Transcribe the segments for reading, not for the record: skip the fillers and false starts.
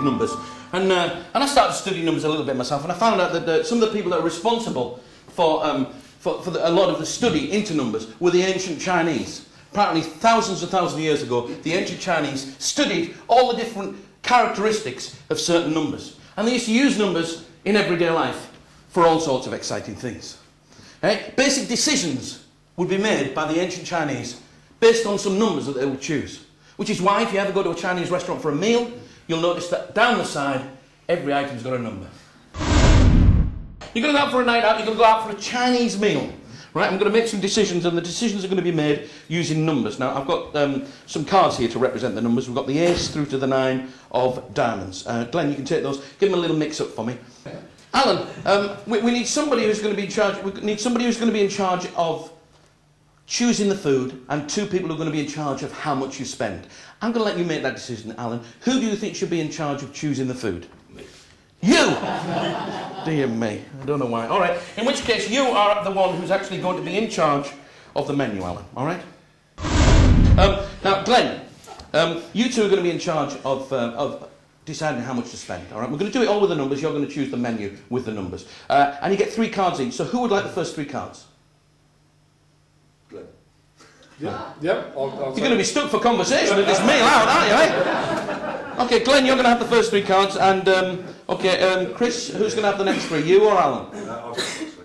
numbers. And I started studying numbers a little bit myself, and I found out that some of the people that are responsible for a lot of the study into numbers were the ancient Chinese. Apparently, thousands and thousands of years ago, the ancient Chinese studied all the different characteristics of certain numbers. And they used to use numbers in everyday life for all sorts of exciting things. Basic decisions would be made by the ancient Chinese based on some numbers that they would choose. Which is why, if you ever go to a Chinese restaurant for a meal, you'll notice that down the side, every item's got a number. You're going to go out for a night out, you're going to go out for a Chinese meal. Right, I'm going to make some decisions, and the decisions are going to be made using numbers. Now, I've got some cards here to represent the numbers. We've got the ace through to the 9 of diamonds. Glenn, you can take those. Give them a little mix-up for me. Alan, we need somebody who's going to be in charge. We need somebody who's going to be in charge of choosing the food, and 2 people who are going to be in charge of how much you spend. I'm going to let you make that decision, Alan. Who do you think should be in charge of choosing the food? Me. You! Dear me, I don't know why. All right, in which case you are the one who's actually going to be in charge of the menu, Alan. All right? Now, Glenn, you 2 are going to be in charge of deciding how much to spend. All right, we're going to do it all with the numbers. You're going to choose the menu with the numbers, and you get 3 cards each. So, who would like the first 3 cards? Yeah. You're going to be stuck for conversation at this meal out, aren't you, eh? Okay, Glenn, you're going to have the first 3 cards, and Chris, who's going to have the next 3? You or Alan?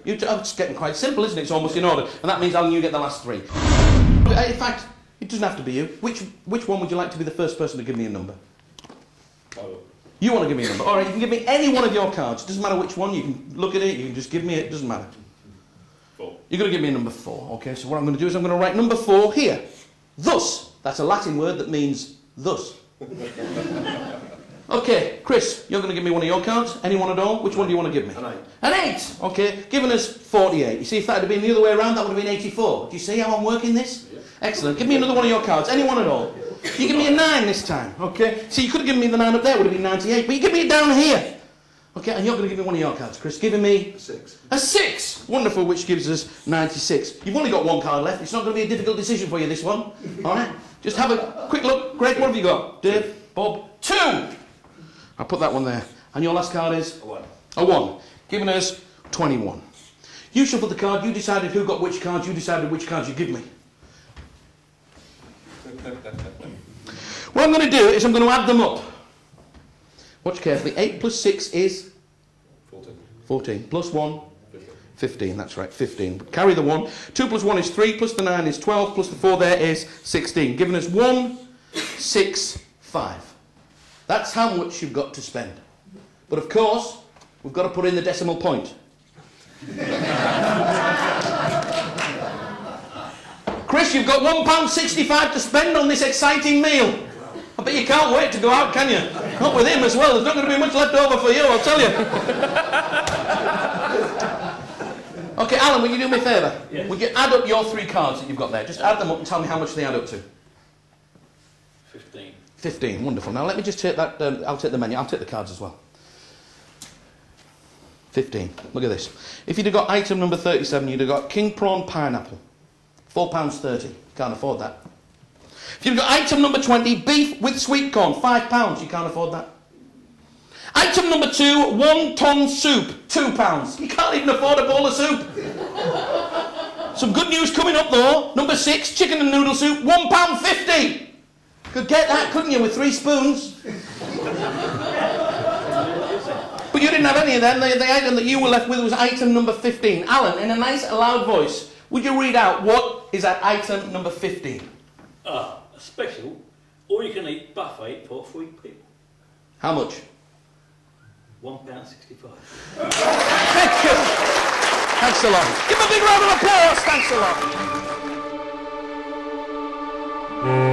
It's getting quite simple, isn't it? It's almost in order, and that means Alan, you get the last 3. In fact, it doesn't have to be you. Which one would you like to be the first person to give me a number? You want to give me a number? All right, you can give me any one of your cards. It doesn't matter which one. You can look at it. You can just give me it. It doesn't matter. 4. You're going to give me a number 4. Okay, so what I'm going to do is I'm going to write number 4 here. Thus. That's a Latin word that means thus. Okay, Chris, you're going to give me one of your cards. Any one at all? Which one do you want to give me? An 8. An 8. Okay, giving us 48. You see, if that had been the other way around, that would have been 84. Do you see how I'm working this? Yeah. Excellent. Give me another one of your cards. Any one at all. You give me a 9 this time. Okay. See, you could have given me the 9 up there. Would have been 98. But you give me it down here. Okay, and you're going to give me one of your cards, Chris. Giving me A 6. a 6. Wonderful, which gives us 96. You've only got 1 card left. It's not going to be a difficult decision for you, this one. All right? Just have a quick look. Greg, what have you got? Dave, Bob, 2. I'll put that one there. And your last card is? A 1. A 1. Giving us 21. You shuffled the card. You decided who got which cards. You decided which cards you give me. What I'm going to do is I'm going to add them up. Watch carefully. 8 plus 6 is? 14. 14. Plus 1? 15. That's right, 15. Carry the 1. 2 plus 1 is 3, plus the 9 is 12, plus the 4 there is 16. Giving us 1, 6, 5. That's how much you've got to spend. But of course, we've got to put in the decimal point. Chris, you've got £1.65 to spend on this exciting meal. I bet you can't wait to go out, can you? Not with him as well. There's not going to be much left over for you, I'll tell you. Okay, Alan, will you do me a favour? Yes. Will you add up your 3 cards that you've got there? Just add them up and tell me how much they add up to. 15. 15, wonderful. Now let me just take that, I'll take the menu, I'll take the cards as well. 15, look at this. If you'd have got item number 37, you'd have got king prawn pineapple. £4.30, can't afford that. If you've got item number 20, beef with sweet corn, £5, you can't afford that. Item number 2, 1 ton soup, £2. You can't even afford a bowl of soup. Some good news coming up though. Number 6, chicken and noodle soup, £1.50. Could get that, couldn't you, with 3 spoons? But you didn't have any of them. The item that you were left with was item number 15. Alan, in a nice loud voice, would you read out what is at item number 15? A special, all-you-can-eat buffet for 3 people. How much? £1.65. Thank you. Thanks a lot. Give him a big round of applause. Thanks a lot.